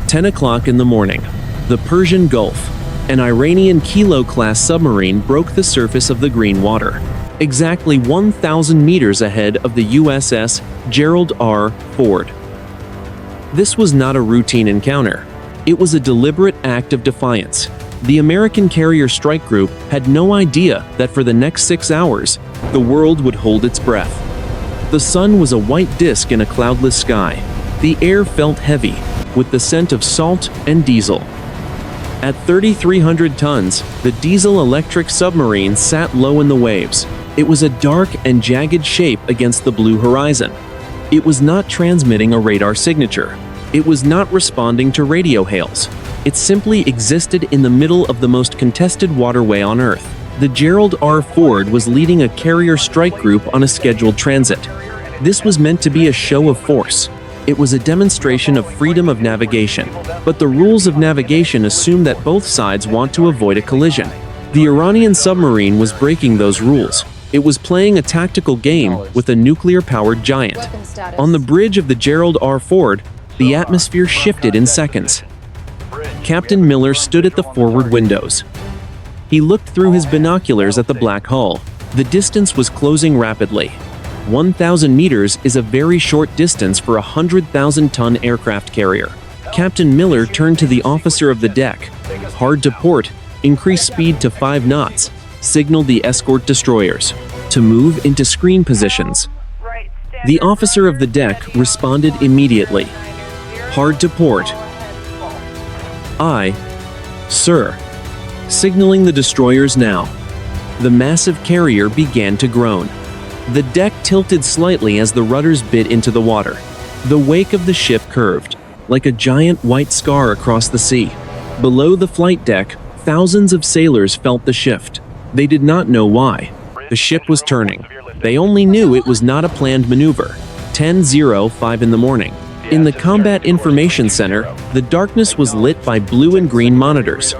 10 o'clock in the morning. The Persian Gulf, an Iranian Kilo-class submarine, broke the surface of the green water, exactly 1,000 meters ahead of the USS Gerald R. Ford. This was not a routine encounter. It was a deliberate act of defiance. The American carrier strike group had no idea that for the next 6 hours, the world would hold its breath. The sun was a white disk in a cloudless sky. The air felt heavy, with the scent of salt and diesel. At 3,300 tons, the diesel-electric submarine sat low in the waves. It was a dark and jagged shape against the blue horizon. It was not transmitting a radar signature. It was not responding to radio hails. It simply existed in the middle of the most contested waterway on Earth. The Gerald R. Ford was leading a carrier strike group on a scheduled transit. This was meant to be a show of force. It was a demonstration of freedom of navigation, but the rules of navigation assume that both sides want to avoid a collision. The Iranian submarine was breaking those rules. It was playing a tactical game with a nuclear-powered giant. On the bridge of the Gerald R. Ford, the atmosphere shifted in seconds. Captain Miller stood at the forward windows. He looked through his binoculars at the black hull. The distance was closing rapidly. 1,000 meters is a very short distance for a 100,000-ton aircraft carrier. Captain Miller turned to the officer of the deck. Hard to port, increase speed to 5 knots, signaled the escort destroyers to move into screen positions. The officer of the deck responded immediately. Hard to port. Aye, sir. Signaling the destroyers now. The massive carrier began to groan. The deck tilted slightly as the rudders bit into the water. The wake of the ship curved, like a giant white scar across the sea. Below the flight deck, thousands of sailors felt the shift. They did not know why. The ship was turning. They only knew it was not a planned maneuver. 10:05 in the morning. In the Combat Information Center, the darkness was lit by blue and green monitors.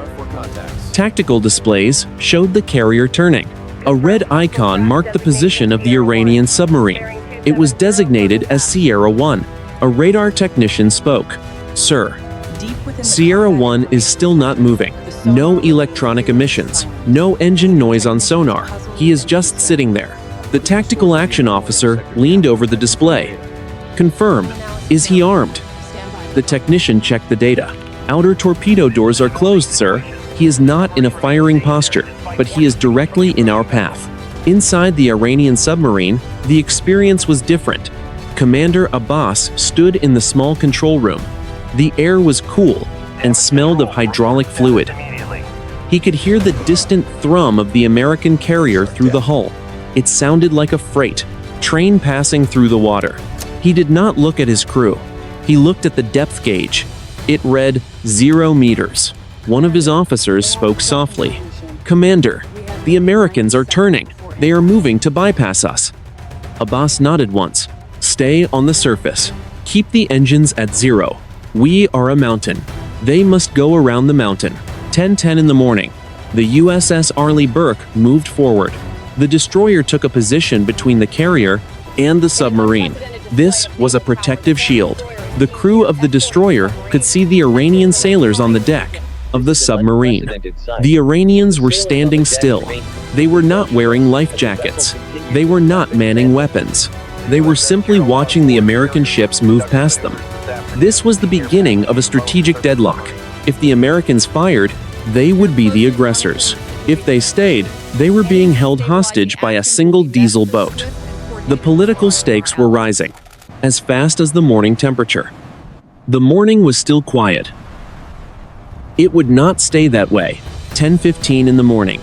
Tactical displays showed the carrier turning. A red icon marked the position of the Iranian submarine. It was designated as Sierra 1. A radar technician spoke. Sir, Sierra 1 is still not moving. No electronic emissions. No engine noise on sonar. He is just sitting there. The tactical action officer leaned over the display. Confirm. Is he armed? The technician checked the data. Outer torpedo doors are closed, sir. He is not in a firing posture, but he is directly in our path. Inside the Iranian submarine, the experience was different. Commander Abbas stood in the small control room. The air was cool and smelled of hydraulic fluid. He could hear the distant thrum of the American carrier through the hull. It sounded like a freight train passing through the water. He did not look at his crew. He looked at the depth gauge. It read 0 meters. One of his officers spoke softly. Commander, the Americans are turning. They are moving to bypass us. Abbas nodded once. Stay on the surface. Keep the engines at 0. We are a mountain. They must go around the mountain. 10:10 in the morning. The USS Arleigh Burke moved forward. The destroyer took a position between the carrier and the submarine. This was a protective shield. The crew of the destroyer could see the Iranian sailors on the deck of the submarine. The Iranians were standing still. They were not wearing life jackets. They were not manning weapons. They were simply watching the American ships move past them. This was the beginning of a strategic deadlock. If the Americans fired, they would be the aggressors. If they stayed, they were being held hostage by a single diesel boat. The political stakes were rising, as fast as the morning temperature. The morning was still quiet. It would not stay that way. 10:15 in the morning.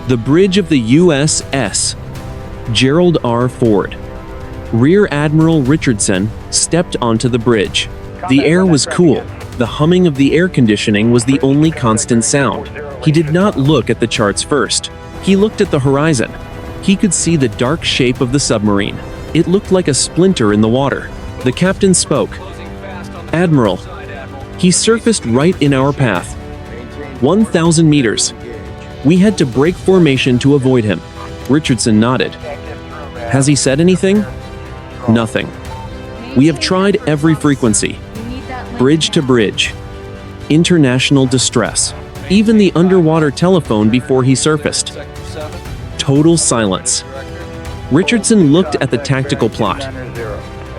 The bridge of the USS Gerald R. Ford. Rear Admiral Richardson stepped onto the bridge. The air was cool. The humming of the air conditioning was the only constant sound. He did not look at the charts first. He looked at the horizon. He could see the dark shape of the submarine. It looked like a splinter in the water. The captain spoke. Admiral, he surfaced right in our path. 1,000 meters. We had to break formation to avoid him. Richardson nodded. Has he said anything? Nothing. We have tried every frequency. Bridge to bridge. International distress. Even the underwater telephone before he surfaced. Total silence. Richardson looked at the tactical plot.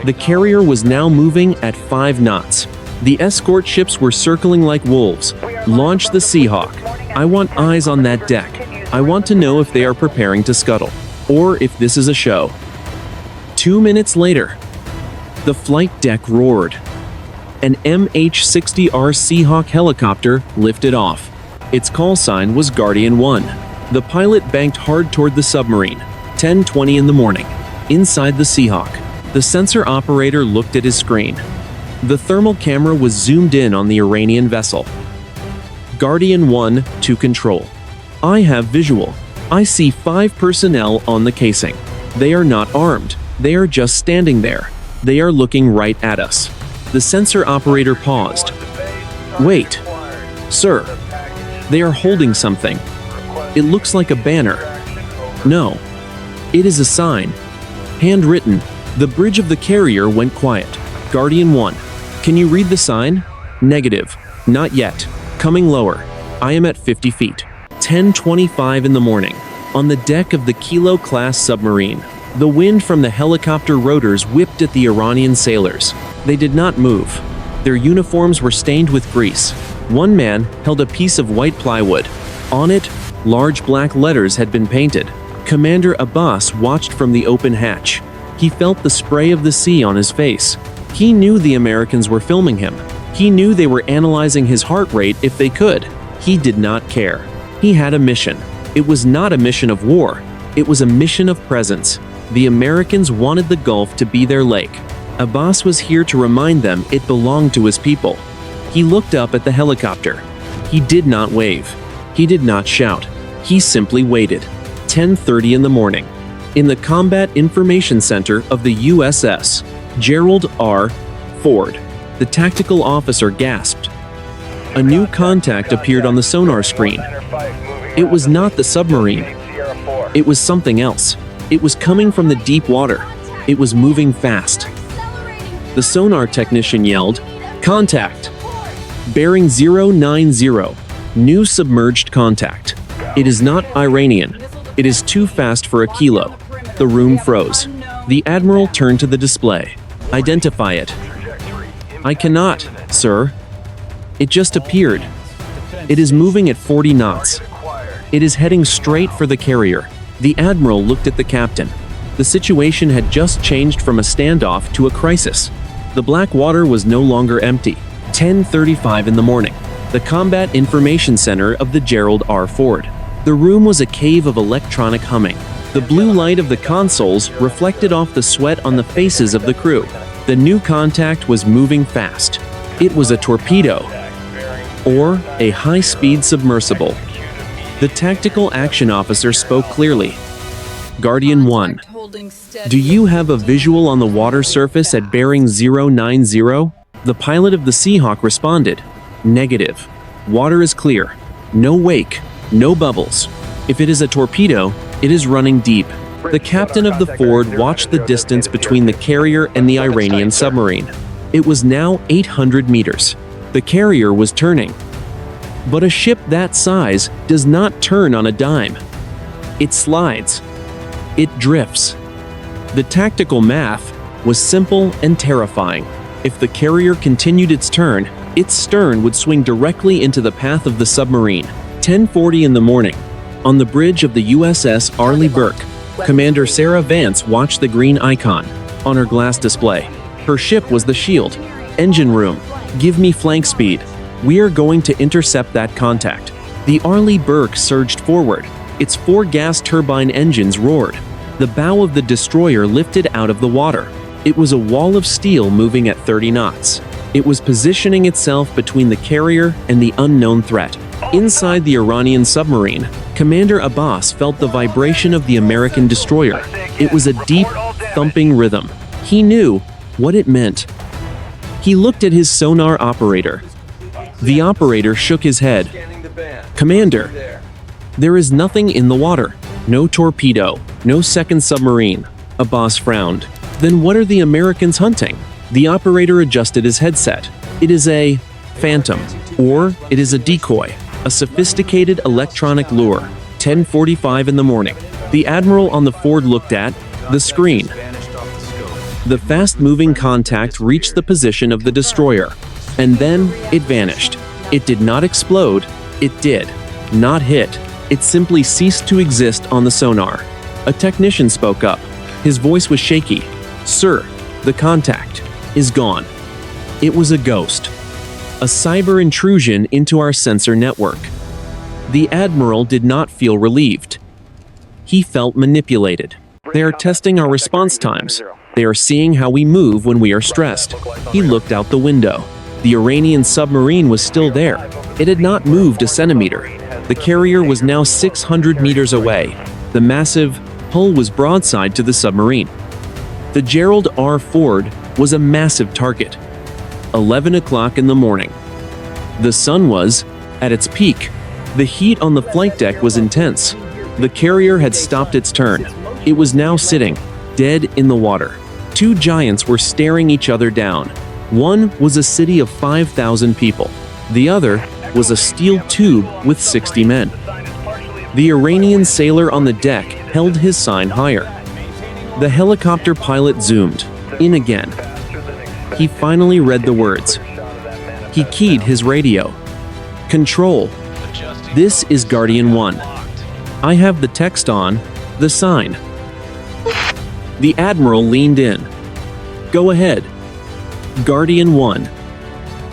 The carrier was now moving at 5 knots. The escort ships were circling like wolves. Launch the Seahawk. I want eyes on that deck. I want to know if they are preparing to scuttle, or if this is a show. 2 minutes later, the flight deck roared. An MH-60R Seahawk helicopter lifted off. Its call sign was Guardian 1. The pilot banked hard toward the submarine. 10:20 in the morning. Inside the Seahawk, the sensor operator looked at his screen. The thermal camera was zoomed in on the Iranian vessel. Guardian 1 to control. I have visual. I see 5 personnel on the casing. They are not armed. They are just standing there. They are looking right at us. The sensor operator paused. Wait. Sir. They are holding something. It looks like a banner. No. It is a sign. Handwritten. The bridge of the carrier went quiet. Guardian 1. Can you read the sign? Negative. Not yet. Coming lower. I am at 50 feet. 10:25 in the morning. On the deck of the Kilo-class submarine, the wind from the helicopter rotors whipped at the Iranian sailors. They did not move. Their uniforms were stained with grease. One man held a piece of white plywood. On it, large black letters had been painted. Commander Abbas watched from the open hatch. He felt the spray of the sea on his face. He knew the Americans were filming him. He knew they were analyzing his heart rate if they could. He did not care. He had a mission. It was not a mission of war. It was a mission of presence. The Americans wanted the Gulf to be their lake. Abbas was here to remind them it belonged to his people. He looked up at the helicopter. He did not wave. He did not shout. He simply waited. 10:30 in the morning. In the Combat Information Center of the USS Gerald R. Ford, the tactical officer gasped. A new contact appeared on the sonar screen. It was not the submarine. It was something else. It was coming from the deep water. It was moving fast. The sonar technician yelled, "Contact! Bearing 090. New submerged contact. It is not Iranian. It is too fast for a kilo." The room froze. The admiral turned to the display. "Identify it." "I cannot, sir. It just appeared. It is moving at 40 knots. It is heading straight for the carrier." The admiral looked at the captain. The situation had just changed from a standoff to a crisis. The black water was no longer empty. 10:35 in the morning. The Combat Information Center of the Gerald R. Ford. The room was a cave of electronic humming. The blue light of the consoles reflected off the sweat on the faces of the crew. The new contact was moving fast. It was a torpedo, or a high-speed submersible. The tactical action officer spoke clearly. "Guardian 1, do you have a visual on the water surface at bearing 090? The pilot of the Seahawk responded, "Negative. Water is clear. No wake, no bubbles. If it is a torpedo, it is running deep." The captain of the Ford watched the distance between the carrier and the Iranian submarine. It was now 800 meters. The carrier was turning. But a ship that size does not turn on a dime. It slides. It drifts. The tactical math was simple and terrifying. If the carrier continued its turn, its stern would swing directly into the path of the submarine. 10:40 in the morning. On the bridge of the USS Arleigh Burke, Commander Sarah Vance watched the green icon on her glass display. Her ship was the Shield. "Engine room. Give me flank speed. We are going to intercept that contact." The Arleigh Burke surged forward. Its 4 gas turbine engines roared. The bow of the destroyer lifted out of the water. It was a wall of steel moving at 30 knots. It was positioning itself between the carrier and the unknown threat. Inside the Iranian submarine, Commander Abbas felt the vibration of the American destroyer. It was a deep, thumping rhythm. He knew what it meant. He looked at his sonar operator. The operator shook his head. "Commander, there is nothing in the water. No torpedo, no second submarine." Abbas frowned. "Then what are the Americans hunting?" The operator adjusted his headset. It is a phantom, or it is a decoy, a sophisticated electronic lure. 10:45 in the morning. The admiral on the Ford looked at the screen. The fast-moving contact reached the position of the destroyer, and then it vanished. It did not explode, it did not hit. It simply ceased to exist on the sonar. A technician spoke up. His voice was shaky. "Sir, the contact is gone." It was a ghost. A cyber intrusion into our sensor network. The admiral did not feel relieved. He felt manipulated. They are testing our response times. They are seeing how we move when we are stressed. He looked out the window. The Iranian submarine was still there. It had not moved a centimeter. The carrier was now 600 meters away. The massive hull was broadside to the submarine. The Gerald R. Ford was a massive target. 11 o'clock in the morning. The sun was at its peak. The heat on the flight deck was intense. The carrier had stopped its turn. It was now sitting, dead in the water. Two giants were staring each other down. One was a city of 5,000 people. The other was a steel tube with 60 men. The Iranian sailor on the deck held his sign higher. The helicopter pilot zoomed in again. He finally read the words. He keyed his radio. "Control. This is Guardian 1. I have the text on the sign." The admiral leaned in. "Go ahead. Guardian 1.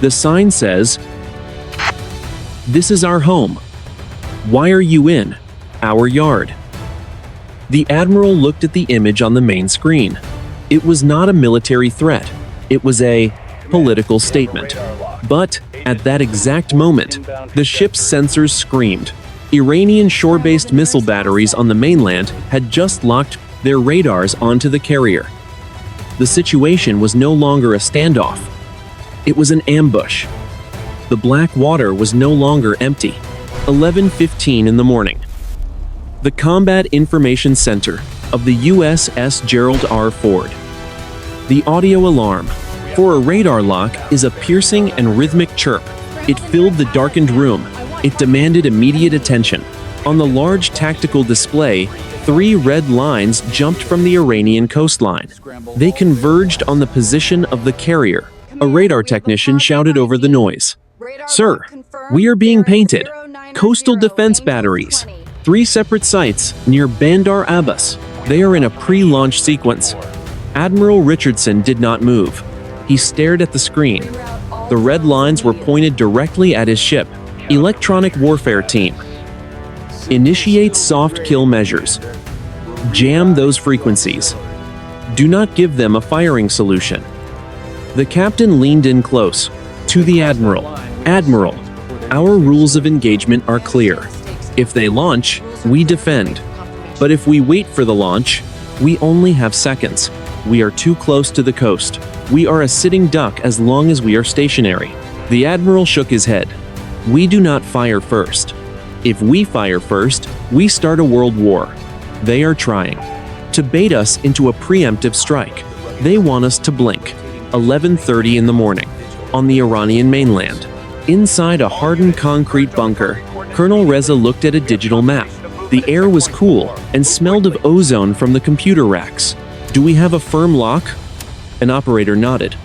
The sign says, 'This is our home. Why are you in our yard?'" The admiral looked at the image on the main screen. It was not a military threat. It was a political statement. But at that exact moment, the ship's sensors screamed. Iranian shore-based missile batteries on the mainland had just locked their radars onto the carrier. The situation was no longer a standoff. It was an ambush. The black water was no longer empty. 11:15 in the morning. The Combat Information Center of the USS Gerald R. Ford. The audio alarm for a radar lock is a piercing and rhythmic chirp. It filled the darkened room. It demanded immediate attention. On the large tactical display, 3 red lines jumped from the Iranian coastline. They converged on the position of the carrier. A radar technician shouted over the noise. "Sir, we are being painted. Coastal defense batteries. 3 separate sites near Bandar Abbas. They are in a pre-launch sequence." Admiral Richardson did not move. He stared at the screen. The red lines were pointed directly at his ship. Electronic warfare team. Initiate soft kill measures. Jam those frequencies. Do not give them a firing solution. The captain leaned in close to the admiral. "Admiral, our rules of engagement are clear. If they launch, we defend. But if we wait for the launch, we only have seconds. We are too close to the coast. We are a sitting duck as long as we are stationary." The admiral shook his head. "We do not fire first. If we fire first, we start a world war. They are trying to bait us into a preemptive strike. They want us to blink." 11:30 in the morning. On the Iranian mainland. Inside a hardened concrete bunker, Colonel Reza looked at a digital map. The air was cool and smelled of ozone from the computer racks. "Do we have a firm lock?" An operator nodded.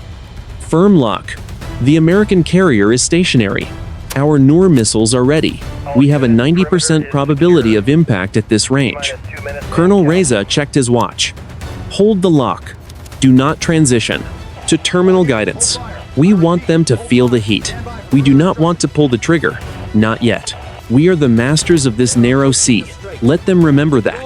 "Firm lock. The American carrier is stationary. Our Noor missiles are ready. We have a 90% probability of impact at this range." Colonel Reza checked his watch. "Hold the lock. Do not transition to terminal guidance. We want them to feel the heat. We do not want to pull the trigger. Not yet. We are the masters of this narrow sea. Let them remember that."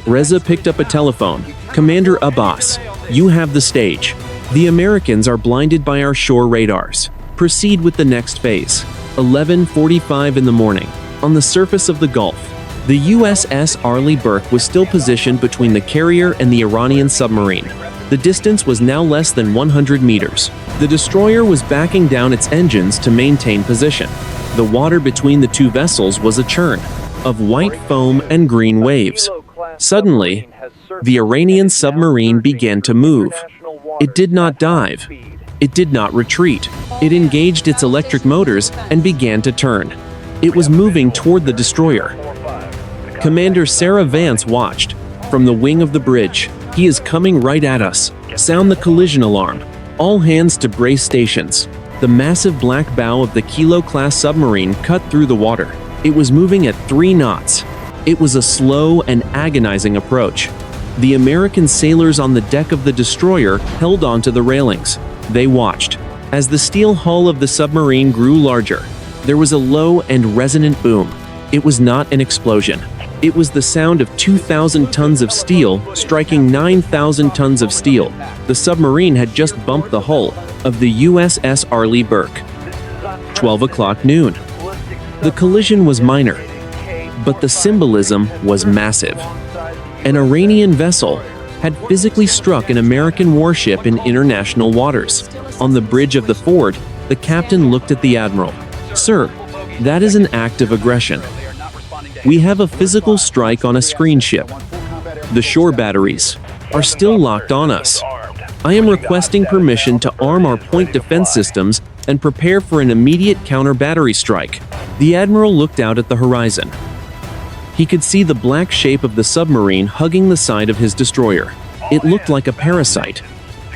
Reza picked up a telephone. "Commander Abbas, you have the stage. The Americans are blinded by our shore radars. Proceed with the next phase." 11:45 in the morning. On the surface of the Gulf, the USS Arleigh Burke was still positioned between the carrier and the Iranian submarine. The distance was now less than 100 meters. The destroyer was backing down its engines to maintain position. The water between the two vessels was a churn of white foam and green waves. Suddenly, the Iranian submarine began to move. It did not dive. It did not retreat. It engaged its electric motors and began to turn. It was moving toward the destroyer. Commander Sarah Vance watched from the wing of the bridge. He is coming right at us. Sound the collision alarm. All hands to brace stations. The massive black bow of the Kilo-class submarine cut through the water. It was moving at 3 knots. It was a slow and agonizing approach. The American sailors on the deck of the destroyer held onto the railings. They watched. As the steel hull of the submarine grew larger, there was a low and resonant boom. It was not an explosion. It was the sound of 2,000 tons of steel striking 9,000 tons of steel. The submarine had just bumped the hull of the USS Arleigh Burke. 12 o'clock noon. The collision was minor, but the symbolism was massive. An Iranian vessel had physically struck an American warship in international waters. On the bridge of the fort, the captain looked at the admiral. "Sir, that is an act of aggression. We have a physical strike on a screen ship. The shore batteries are still locked on us. I am requesting permission to arm our point defense systems and prepare for an immediate counter-battery strike." The admiral looked out at the horizon. He could see the black shape of the submarine hugging the side of his destroyer. It looked like a parasite.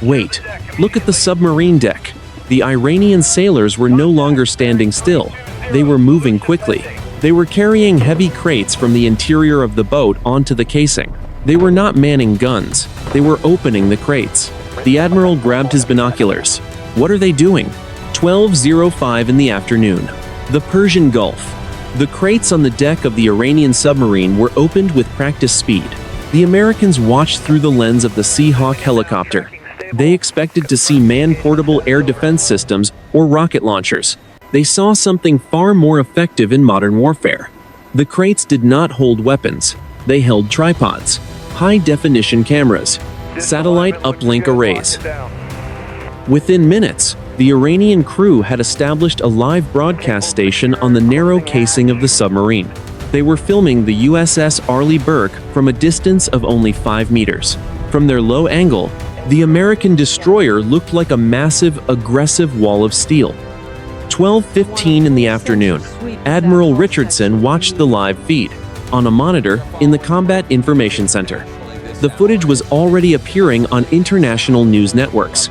Wait, look at the submarine deck. The Iranian sailors were no longer standing still. They were moving quickly. They were carrying heavy crates from the interior of the boat onto the casing. They were not manning guns. They were opening the crates. The admiral grabbed his binoculars. What are they doing? 12:05 in the afternoon. The Persian Gulf. The crates on the deck of the Iranian submarine were opened with practice speed. The Americans watched through the lens of the Seahawk helicopter. They expected to see man-portable air defense systems or rocket launchers. They saw something far more effective in modern warfare. The crates did not hold weapons. They held tripods, high-definition cameras, satellite uplink arrays. Within minutes, the Iranian crew had established a live broadcast station on the narrow casing of the submarine. They were filming the USS Arleigh Burke from a distance of only 5 meters. From their low angle, the American destroyer looked like a massive, aggressive wall of steel. 12:15 in the afternoon, Admiral Richardson watched the live feed on a monitor in the Combat Information Center. The footage was already appearing on international news networks.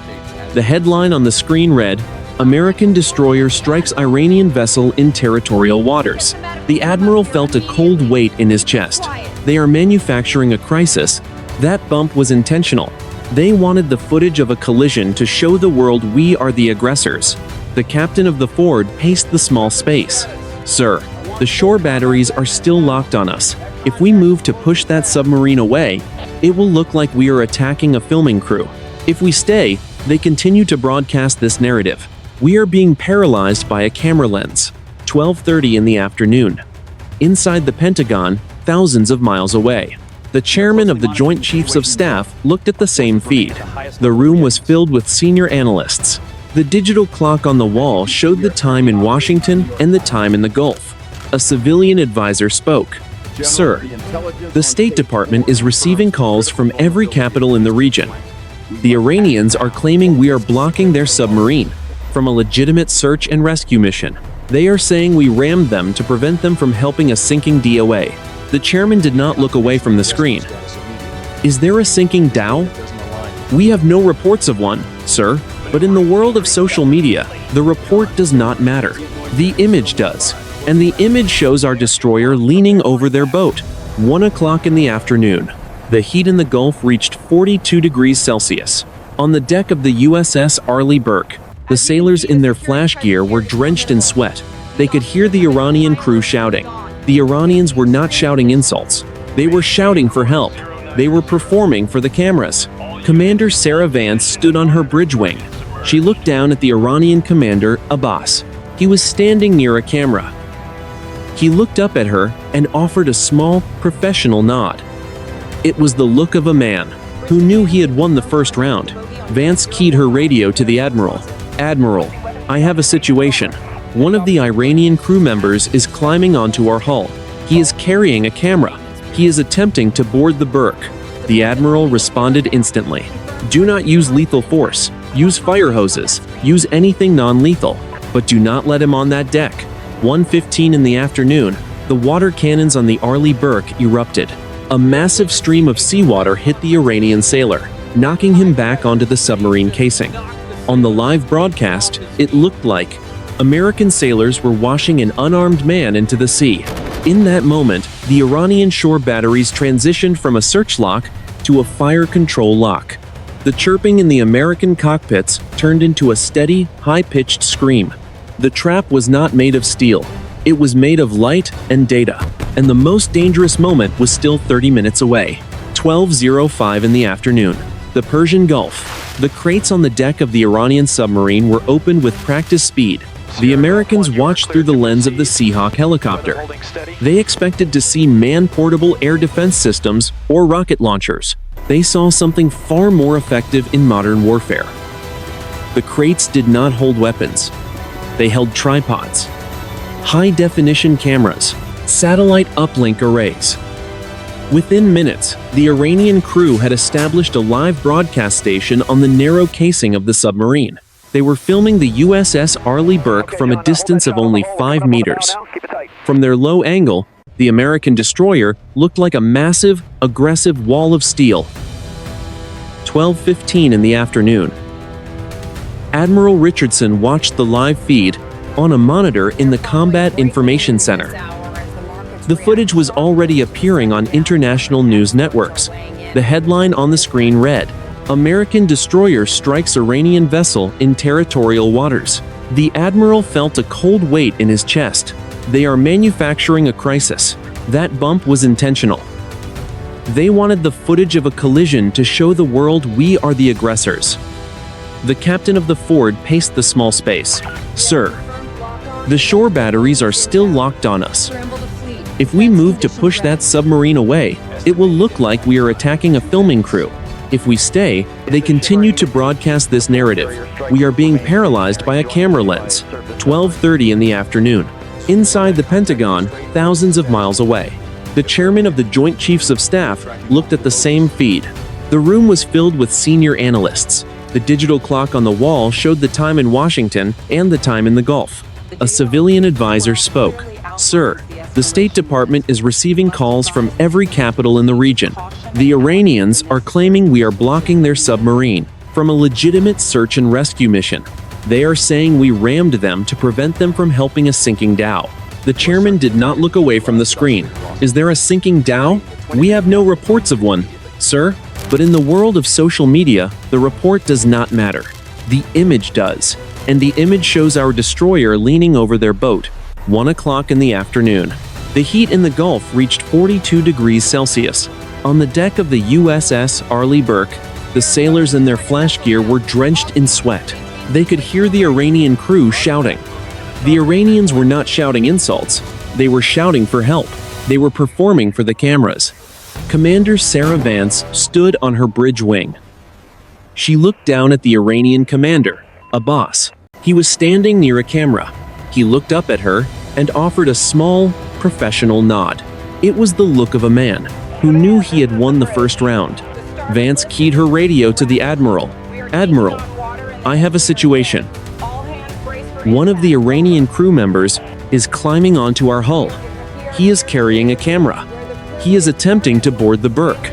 The headline on the screen read, "American destroyer strikes Iranian vessel in territorial waters." The admiral felt a cold weight in his chest. They are manufacturing a crisis. That bump was intentional. They wanted the footage of a collision to show the world we are the aggressors. The captain of the Ford paced the small space. "Sir, the shore batteries are still locked on us. If we move to push that submarine away, it will look like we are attacking a filming crew. If we stay, they continue to broadcast this narrative. We are being paralyzed by a camera lens." 12:30 in the afternoon. Inside the Pentagon, thousands of miles away, the chairman of the Joint Chiefs of Staff looked at the same feed. The room was filled with senior analysts. The digital clock on the wall showed the time in Washington and the time in the Gulf. A civilian advisor spoke. "Sir, the State Department is receiving calls from every capital in the region. The Iranians are claiming we are blocking their submarine from a legitimate search and rescue mission. They are saying we rammed them to prevent them from helping a sinking DOA." The chairman did not look away from the screen. "Is there a sinking Dow?" "We have no reports of one, sir. But in the world of social media, the report does not matter. The image does. And the image shows our destroyer leaning over their boat. 1 o'clock in the afternoon. The heat in the Gulf reached 42 degrees Celsius. On the deck of the USS Arleigh Burke, the sailors in their flash gear were drenched in sweat. They could hear the Iranian crew shouting. The Iranians were not shouting insults. They were shouting for help. They were performing for the cameras. Commander Sarah Vance stood on her bridge wing. She looked down at the Iranian commander, Abbas. He was standing near a camera. He looked up at her and offered a small, professional nod. It was the look of a man who knew he had won the first round. Vance keyed her radio to the admiral. "Admiral, I have a situation. One of the Iranian crew members is climbing onto our hull. He is carrying a camera. He is attempting to board the Burke." The admiral responded instantly. "Do not use lethal force. Use fire hoses. Use anything non-lethal. But do not let him on that deck. 1:15 in the afternoon, the water cannons on the Arleigh Burke erupted. A massive stream of seawater hit the Iranian sailor, knocking him back onto the submarine casing. On the live broadcast, it looked like American sailors were washing an unarmed man into the sea. In that moment, the Iranian shore batteries transitioned from a search lock to a fire control lock. The chirping in the American cockpits turned into a steady, high-pitched scream. The trap was not made of steel. It was made of light and data. And the most dangerous moment was still 30 minutes away. 12:05 in the afternoon. The Persian Gulf. The crates on the deck of the Iranian submarine were opened with practice speed. The Americans watched through the lens of the Seahawk helicopter. They expected to see man-portable air defense systems or rocket launchers. They saw something far more effective in modern warfare. The crates did not hold weapons. They held tripods, high-definition cameras, satellite uplink arrays. Within minutes, the Iranian crew had established a live broadcast station on the narrow casing of the submarine. They were filming the USS Arleigh Burke from a distance of only 5 meters. From their low angle, the American destroyer looked like a massive, aggressive wall of steel. 12:15 in the afternoon. Admiral Richardson watched the live feed on a monitor in the Combat Information Center. The footage was already appearing on international news networks. The headline on the screen read, "American destroyer strikes Iranian vessel in territorial waters." The admiral felt a cold weight in his chest. They are manufacturing a crisis. That bump was intentional. They wanted the footage of a collision to show the world we are the aggressors. The captain of the Ford paced the small space. "Sir, the shore batteries are still locked on us. If we move to push that submarine away, it will look like we are attacking a filming crew. If we stay, they continue to broadcast this narrative. We are being paralyzed by a camera lens." 12:30 in the afternoon. Inside the Pentagon, thousands of miles away, the chairman of the Joint Chiefs of Staff looked at the same feed. The room was filled with senior analysts. The digital clock on the wall showed the time in Washington and the time in the Gulf. A civilian advisor spoke. "Sir, the State Department is receiving calls from every capital in the region. The Iranians are claiming we are blocking their submarine from a legitimate search and rescue mission. They are saying we rammed them to prevent them from helping a sinking dhow." The chairman did not look away from the screen. "Is there a sinking dhow? We have no reports of one, sir." But in the world of social media, the report does not matter. The image does. And the image shows our destroyer leaning over their boat. 1 o'clock in the afternoon. The heat in the Gulf reached 42 degrees Celsius. On the deck of the USS Arleigh Burke, the sailors in their flash gear were drenched in sweat. They could hear the Iranian crew shouting. The Iranians were not shouting insults. They were shouting for help. They were performing for the cameras. Commander Sarah Vance stood on her bridge wing. She looked down at the Iranian commander, Abbas. He was standing near a camera. He looked up at her and offered a small, professional nod. It was the look of a man who knew he had won the first round. Vance keyed her radio to the admiral. "Admiral, I have a situation. One of the Iranian crew members is climbing onto our hull. He is carrying a camera. He is attempting to board the Burke."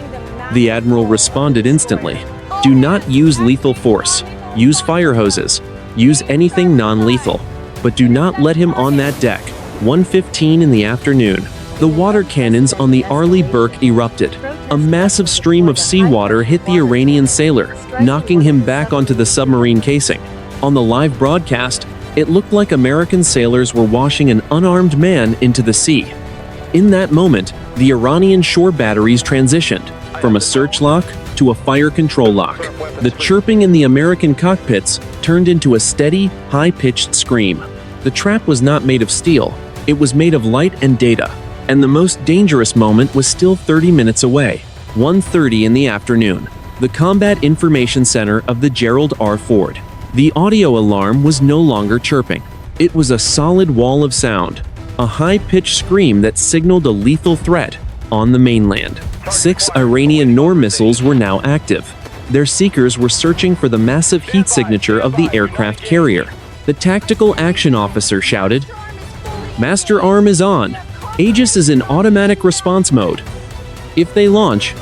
The admiral responded instantly. "Do not use lethal force. Use fire hoses. Use anything non-lethal. But do not let him on that deck." 1:15 in the afternoon. The water cannons on the Arleigh Burke erupted. A massive stream of seawater hit the Iranian sailor, knocking him back onto the submarine casing. On the live broadcast, it looked like American sailors were washing an unarmed man into the sea. In that moment, the Iranian shore batteries transitioned from a search lock to a fire control lock. The chirping in the American cockpits turned into a steady, high-pitched scream. The trap was not made of steel. It was made of light and data. And the most dangerous moment was still 30 minutes away. 1:30 in the afternoon. The Combat Information Center of the Gerald R. Ford. The audio alarm was no longer chirping. It was a solid wall of sound. A high-pitched scream that signaled a lethal threat on the mainland. 6 Iranian Nor missiles were now active. Their seekers were searching for the massive heat signature of the aircraft carrier. The tactical action officer shouted, "Master arm is on. Aegis is in automatic response mode. If they launch,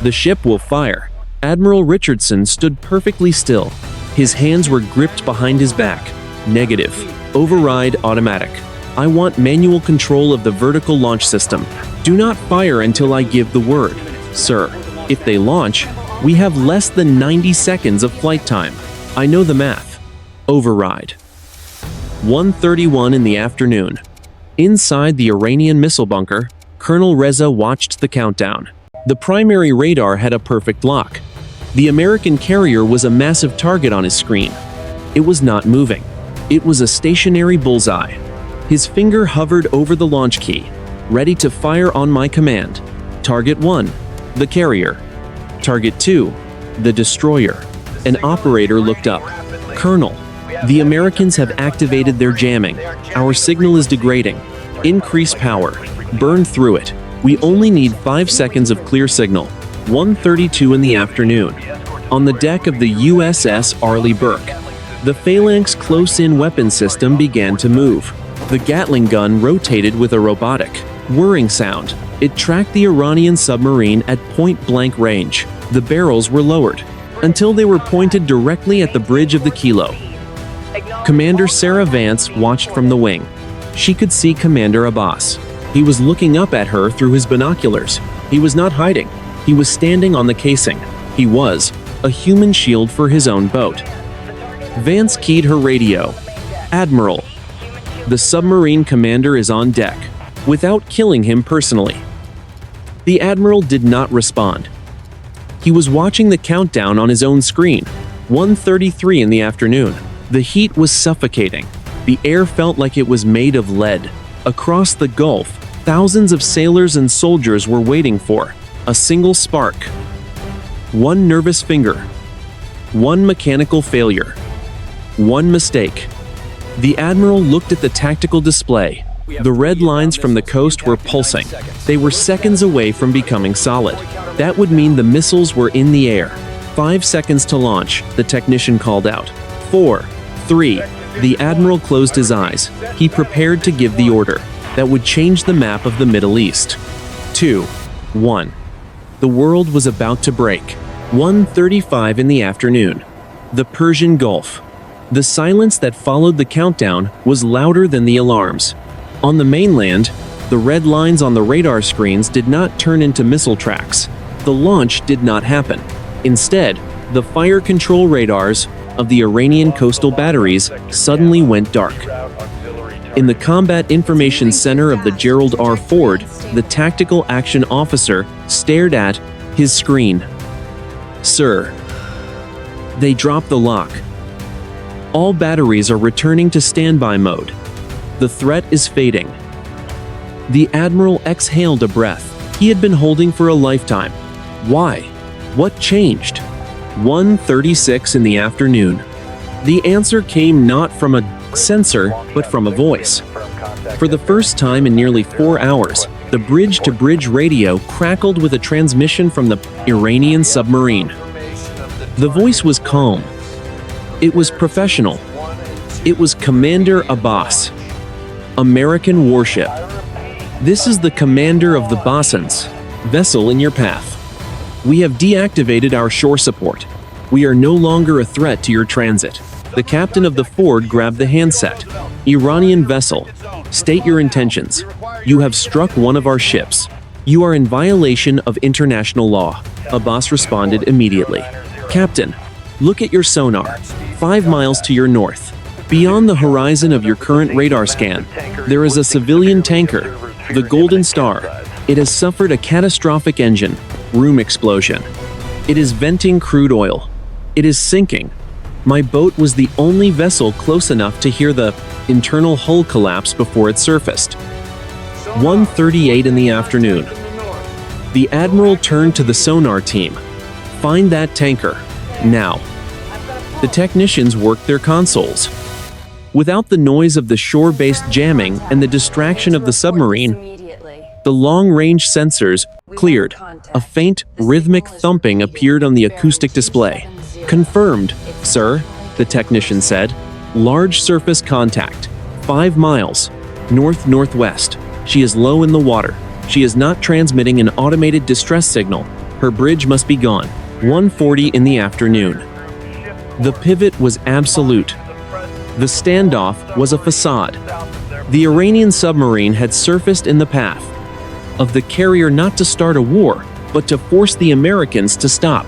the ship will fire." Admiral Richardson stood perfectly still. His hands were gripped behind his back. "Negative. Override automatic. I want manual control of the vertical launch system. Do not fire until I give the word. Sir, if they launch, we have less than 90 seconds of flight time. I know the math. Override." 1:31 in the afternoon. Inside the Iranian missile bunker, Colonel Reza watched the countdown. The primary radar had a perfect lock. The American carrier was a massive target on his screen. It was not moving. It was a stationary bullseye. His finger hovered over the launch key, ready to fire on my command. Target 1, the carrier. Target 2, the destroyer. An operator looked up. "Colonel, the Americans have activated their jamming. Our signal is degrading. Increase power. Burn through it. We only need 5 seconds of clear signal." 1:32 in the afternoon. On the deck of the USS Arleigh Burke, the Phalanx close-in weapon system began to move. The Gatling gun rotated with a robotic, whirring sound. It tracked the Iranian submarine at point-blank range. The barrels were lowered until they were pointed directly at the bridge of the Kilo. Commander Sarah Vance watched from the wing. She could see Commander Abbas. He was looking up at her through his binoculars. He was not hiding. He was standing on the casing. He was a human shield for his own boat. Vance keyed her radio. "Admiral, the submarine commander is on deck," without killing him personally. The Admiral did not respond. He was watching the countdown on his own screen. 1:33 in the afternoon. The heat was suffocating. The air felt like it was made of lead. Across the Gulf, thousands of sailors and soldiers were waiting for a single spark. One nervous finger. One mechanical failure. One mistake. The Admiral looked at the tactical display. The red lines from the coast were pulsing. They were seconds away from becoming solid. That would mean the missiles were in the air. 5 seconds to launch, the technician called out. 4, 3. The Admiral closed his eyes. He prepared to give the order that would change the map of the Middle East. 2, 1. The world was about to break. 1:35 in the afternoon. The Persian Gulf. The silence that followed the countdown was louder than the alarms. On the mainland, the red lines on the radar screens did not turn into missile tracks. The launch did not happen. Instead, the fire control radars of the Iranian coastal batteries suddenly went dark. In the Combat Information Center of the Gerald R. Ford, the tactical action officer stared at his screen. "Sir." They dropped the lock. "All batteries are returning to standby mode. The threat is fading." The Admiral exhaled a breath he had been holding for a lifetime. Why? What changed? 1:36 in the afternoon. The answer came not from a sensor, but from a voice. For the first time in nearly 4 hours, the bridge-to-bridge radio crackled with a transmission from the Iranian submarine. The voice was calm. It was professional. It was Commander Abbas. "American warship. This is the commander of the Boson's vessel in your path. We have deactivated our shore support. We are no longer a threat to your transit." The captain of the Ford grabbed the handset. "Iranian vessel. State your intentions. You have struck one of our ships. You are in violation of international law." Abbas responded immediately. "Captain, look at your sonar. 5 miles to your north. Beyond the horizon of your current radar scan, there is a civilian tanker, the Golden Star. It has suffered a catastrophic engine room explosion. It is venting crude oil. It is sinking. My boat was the only vessel close enough to hear the internal hull collapse before it surfaced." 1:38 in the afternoon. The Admiral turned to the sonar team. "Find that tanker. Now." The technicians worked their consoles. Without the noise of the shore-based jamming and the distraction of the submarine, The long-range sensors cleared. A faint, rhythmic thumping appeared on the acoustic display. "Confirmed, sir," the technician said. "Large surface contact. 5 miles. North-northwest. She is low in the water. She is not transmitting an automated distress signal. Her bridge must be gone. 1:40 in the afternoon." The pivot was absolute. The standoff was a facade. The Iranian submarine had surfaced in the path of the carrier not to start a war, but to force the Americans to stop.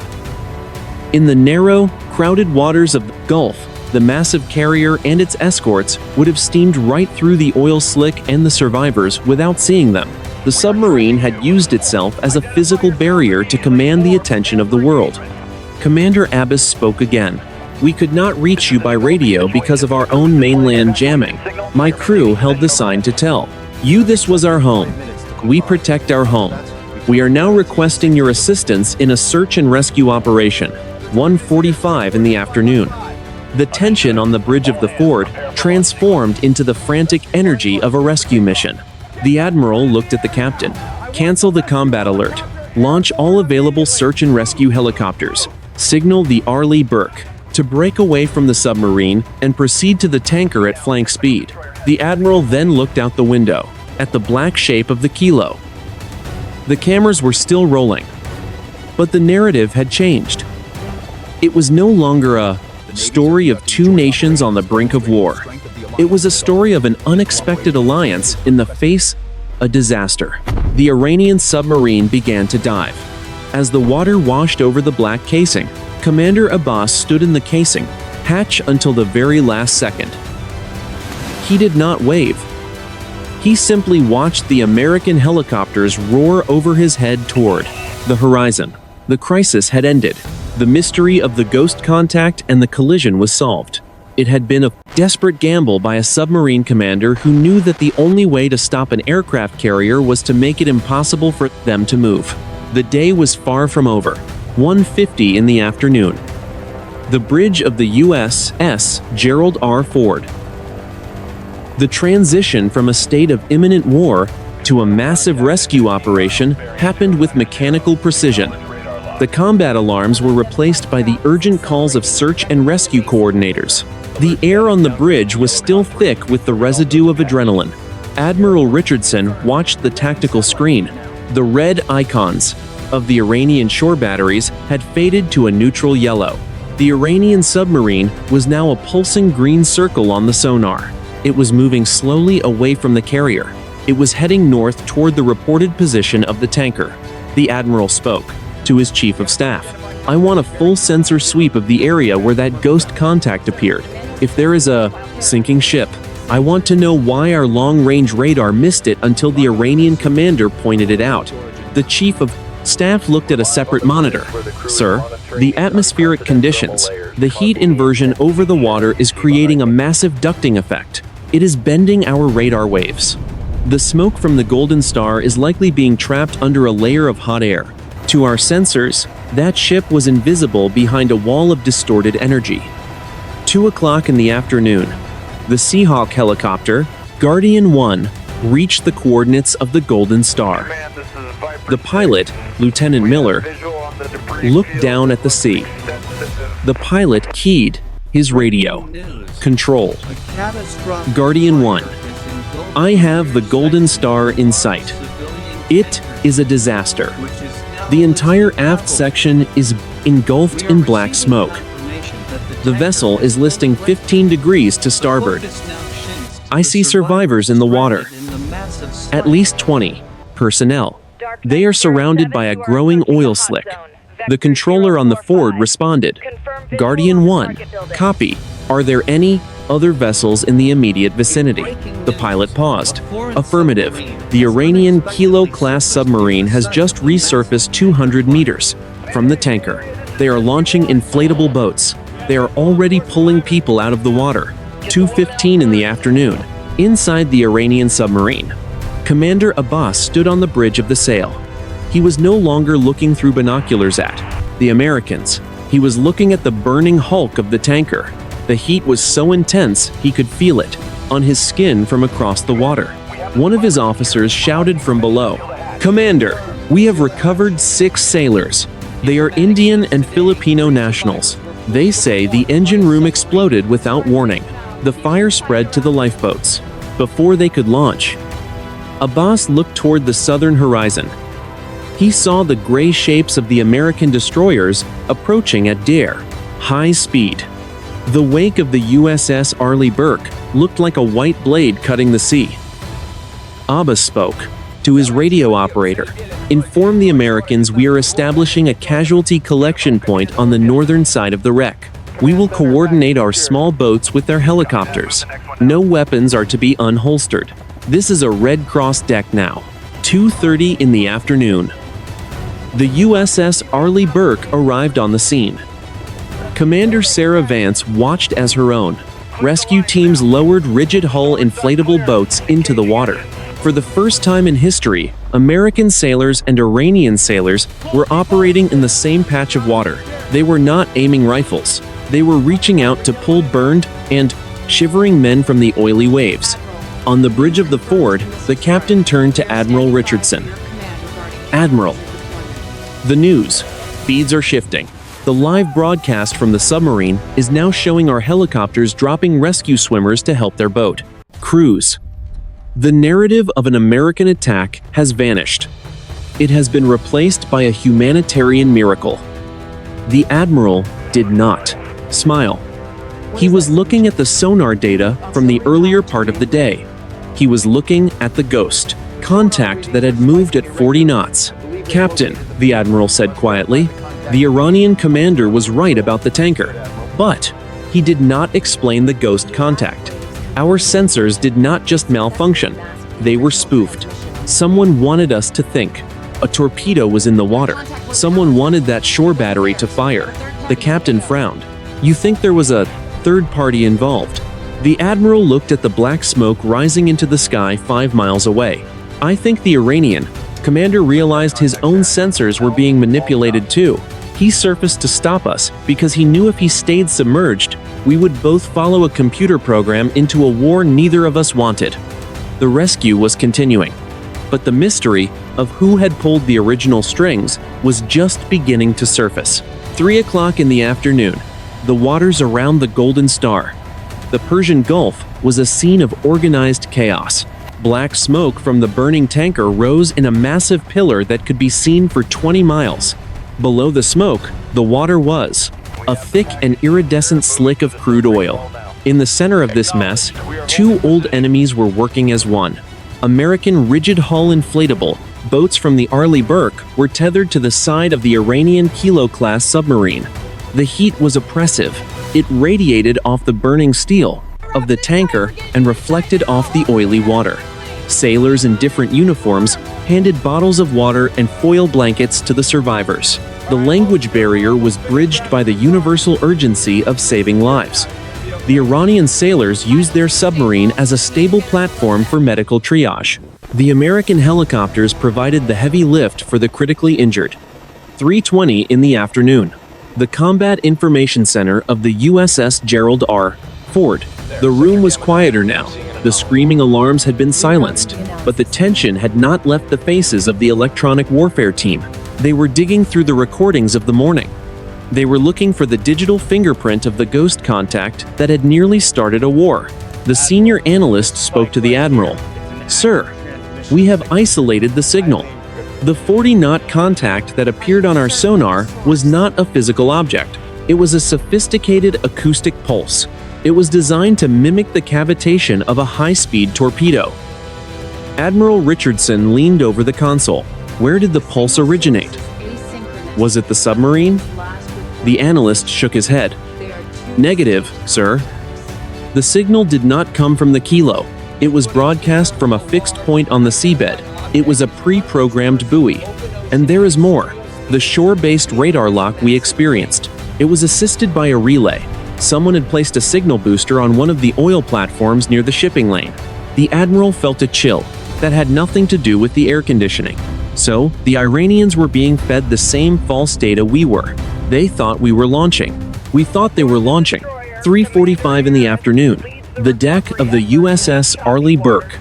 In the narrow, crowded waters of the Gulf, the massive carrier and its escorts would have steamed right through the oil slick and the survivors without seeing them. The submarine had used itself as a physical barrier to command the attention of the world. Commander Abbas spoke again. "We could not reach you by radio because of our own mainland jamming. My crew held the sign to tell you this was our home. We protect our home. We are now requesting your assistance in a search and rescue operation." 1:45 in the afternoon. The tension on the bridge of the fort transformed into the frantic energy of a rescue mission. The admiral looked at the captain. "Cancel the combat alert. Launch all available search and rescue helicopters. Signal the Arleigh Burke to break away from the submarine and proceed to the tanker at flank speed." The admiral then looked out the window at the black shape of the Kilo. The cameras were still rolling, but the narrative had changed. It was no longer a story of two nations on the brink of war. It was a story of an unexpected alliance in the face of a disaster. The Iranian submarine began to dive. As the water washed over the black casing, Commander Abbas stood in the casing hatch until the very last second. He did not wave. He simply watched the American helicopters roar over his head toward the horizon. The crisis had ended. The mystery of the ghost contact and the collision was solved. It had been a desperate gamble by a submarine commander who knew that the only way to stop an aircraft carrier was to make it impossible for them to move. The day was far from over. 1:50 in the afternoon. The bridge of the USS Gerald R. Ford. The transition from a state of imminent war to a massive rescue operation happened with mechanical precision. The combat alarms were replaced by the urgent calls of search and rescue coordinators. The air on the bridge was still thick with the residue of adrenaline. Admiral Richardson watched the tactical screen. The red icons of the Iranian shore batteries had faded to a neutral yellow. The Iranian submarine was now a pulsing green circle on the sonar. It was moving slowly away from the carrier. It was heading north toward the reported position of the tanker. The admiral spoke to his chief of staff. "I want a full sensor sweep of the area where that ghost contact appeared. If there is a sinking ship, I want to know why our long-range radar missed it until the Iranian commander pointed it out." The chief of staff looked at a separate monitor. "Sir, the atmospheric conditions, the heat inversion over the water is creating a massive ducting effect. It is bending our radar waves. The smoke from the Golden Star is likely being trapped under a layer of hot air. To our sensors, that ship was invisible behind a wall of distorted energy." 2 o'clock in the afternoon. The Seahawk helicopter, Guardian 1, reached the coordinates of the Golden Star. The pilot, Lieutenant Miller, looked down at the sea. The pilot keyed his radio. "Control. Guardian 1. I have the Golden Star in sight. It is a disaster. The entire aft section is engulfed in black smoke. The vessel is listing 15 degrees to starboard. I see survivors in the water. At least 20 personnel. They are surrounded by a growing oil slick." The controller on the Ford responded. "Guardian 1, copy. Are there any other vessels in the immediate vicinity?" The pilot paused. "Affirmative. The Iranian Kilo-class submarine has just resurfaced 200 meters from the tanker. They are launching inflatable boats. They are already pulling people out of the water." 2:15 in the afternoon. Inside the Iranian submarine, Commander Abbas stood on the bridge of the sail. He was no longer looking through binoculars at the Americans. He was looking at the burning hulk of the tanker. The heat was so intense he could feel it on his skin from across the water. One of his officers shouted from below, "Commander, we have recovered 6 sailors. They are Indian and Filipino nationals. They say the engine room exploded without warning. The fire spread to the lifeboats before they could launch." Abbas looked toward the southern horizon. He saw the gray shapes of the American destroyers approaching at high speed. The wake of the USS Arleigh Burke looked like a white blade cutting the sea. Abbas spoke to his radio operator. "Inform the Americans we are establishing a casualty collection point on the northern side of the wreck. We will coordinate our small boats with their helicopters. No weapons are to be unholstered. This is a Red Cross deck now." 2:30 in the afternoon. The USS Arleigh Burke arrived on the scene. Commander Sarah Vance watched as her own rescue teams lowered rigid-hull inflatable boats into the water. For the first time in history, American sailors and Iranian sailors were operating in the same patch of water. They were not aiming rifles. They were reaching out to pull burned and shivering men from the oily waves. On the bridge of the ford, the captain turned to Admiral Richardson. "Admiral, the news feeds are shifting. The live broadcast from the submarine is now showing our helicopters dropping rescue swimmers to help their boat crews. The narrative of an American attack has vanished. It has been replaced by a humanitarian miracle." The Admiral did not smile. He was looking at the sonar data from the earlier part of the day. He was looking at the ghost contact that had moved at 40 knots. "Captain," the Admiral said quietly, "the Iranian commander was right about the tanker." But he did not explain the ghost contact. Our sensors did not just malfunction, they were spoofed. Someone wanted us to think a torpedo was in the water. Someone wanted that shore battery to fire. The captain frowned. "You think there was a third party involved?" The Admiral looked at the black smoke rising into the sky 5 miles away. "I think the Iranian commander realized his own sensors were being manipulated too. He surfaced to stop us because he knew if he stayed submerged, we would both follow a computer program into a war neither of us wanted." The rescue was continuing, but the mystery of who had pulled the original strings was just beginning to surface. 3 o'clock in the afternoon, the waters around the Golden Star, the Persian Gulf, was a scene of organized chaos. Black smoke from the burning tanker rose in a massive pillar that could be seen for 20 miles. Below the smoke, the water was a thick and iridescent slick of crude oil. In the center of this mess, 2 old enemies were working as one. American rigid-hull inflatable boats from the Arleigh Burke were tethered to the side of the Iranian Kilo-class submarine. The heat was oppressive. It radiated off the burning steel of the tanker and reflected off the oily water. Sailors in different uniforms handed bottles of water and foil blankets to the survivors. The language barrier was bridged by the universal urgency of saving lives. The Iranian sailors used their submarine as a stable platform for medical triage. The American helicopters provided the heavy lift for the critically injured. 3:20 in the afternoon. The Combat Information Center of the USS Gerald R. Ford. The room was quieter now. The screaming alarms had been silenced, but the tension had not left the faces of the electronic warfare team. They were digging through the recordings of the morning. They were looking for the digital fingerprint of the ghost contact that had nearly started a war. The senior analyst spoke to the Admiral. "Sir, we have isolated the signal. The 40-knot contact that appeared on our sonar was not a physical object. It was a sophisticated acoustic pulse. It was designed to mimic the cavitation of a high-speed torpedo." Admiral Richardson leaned over the console. Where did the pulse originate? Was it the submarine? The analyst shook his head. "Negative, sir. The signal did not come from the Kilo. It was broadcast from a fixed point on the seabed. It was a pre-programmed buoy. And there is more. The shore-based radar lock we experienced. It was assisted by a relay. Someone had placed a signal booster on one of the oil platforms near the shipping lane." The Admiral felt a chill that had nothing to do with the air conditioning. So, the Iranians were being fed the same false data we were. They thought we were launching. We thought they were launching. 3:45 in the afternoon. The deck of the USS Arleigh Burke.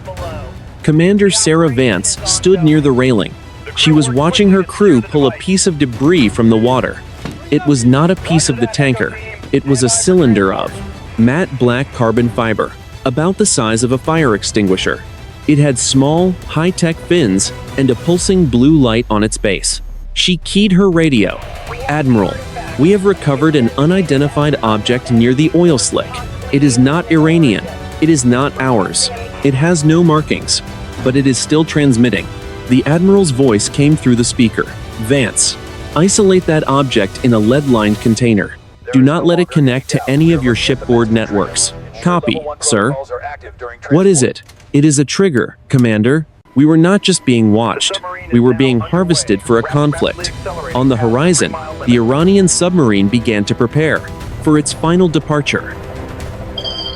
Commander Sarah Vance stood near the railing. She was watching her crew pull a piece of debris from the water. It was not a piece of the tanker. It was a cylinder of matte black carbon fiber, about the size of a fire extinguisher. It had small, high-tech fins and a pulsing blue light on its base. She keyed her radio. "Admiral, we have recovered an unidentified object near the oil slick. It is not Iranian. It is not ours. It has no markings, but it is still transmitting." The Admiral's voice came through the speaker. "Vance, isolate that object in a lead-lined container. Do not let it connect to any of your shipboard networks." "Copy, sir." "What is it?" "It is a trigger, Commander. We were not just being watched. We were being harvested for a conflict." On the horizon, the Iranian submarine began to prepare for its final departure.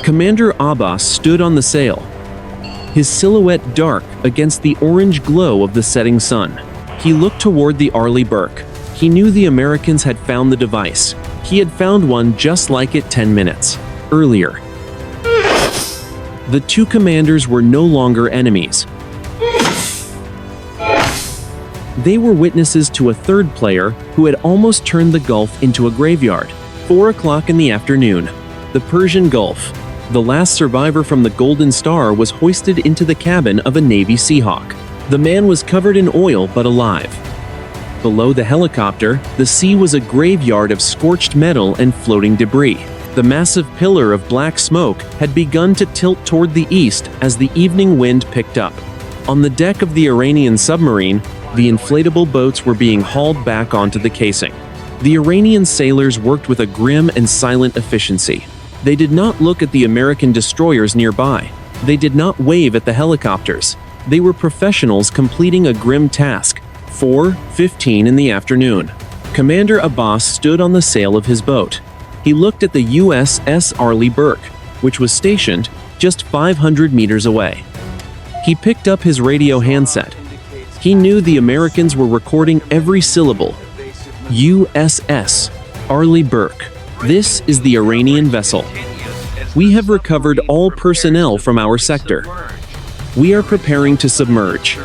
Commander Abbas stood on the sail, his silhouette dark against the orange glow of the setting sun. He looked toward the Arleigh Burke. He knew the Americans had found the device. He had found one just like it 10 minutes earlier. The two commanders were no longer enemies. They were witnesses to a third player who had almost turned the Gulf into a graveyard. 4 o'clock in the afternoon. The Persian Gulf. The last survivor from the Golden Star was hoisted into the cabin of a Navy Seahawk. The man was covered in oil but alive. Below the helicopter, the sea was a graveyard of scorched metal and floating debris. The massive pillar of black smoke had begun to tilt toward the east as the evening wind picked up. On the deck of the Iranian submarine, the inflatable boats were being hauled back onto the casing. The Iranian sailors worked with a grim and silent efficiency. They did not look at the American destroyers nearby. They did not wave at the helicopters. They were professionals completing a grim task. 4:15 in the afternoon. Commander Abbas stood on the sail of his boat. He looked at the USS Arleigh Burke, which was stationed just 500 meters away. He picked up his radio handset. He knew the Americans were recording every syllable. USS Arleigh Burke. This is the Iranian vessel. We have recovered all personnel from our sector. We are preparing to submerge.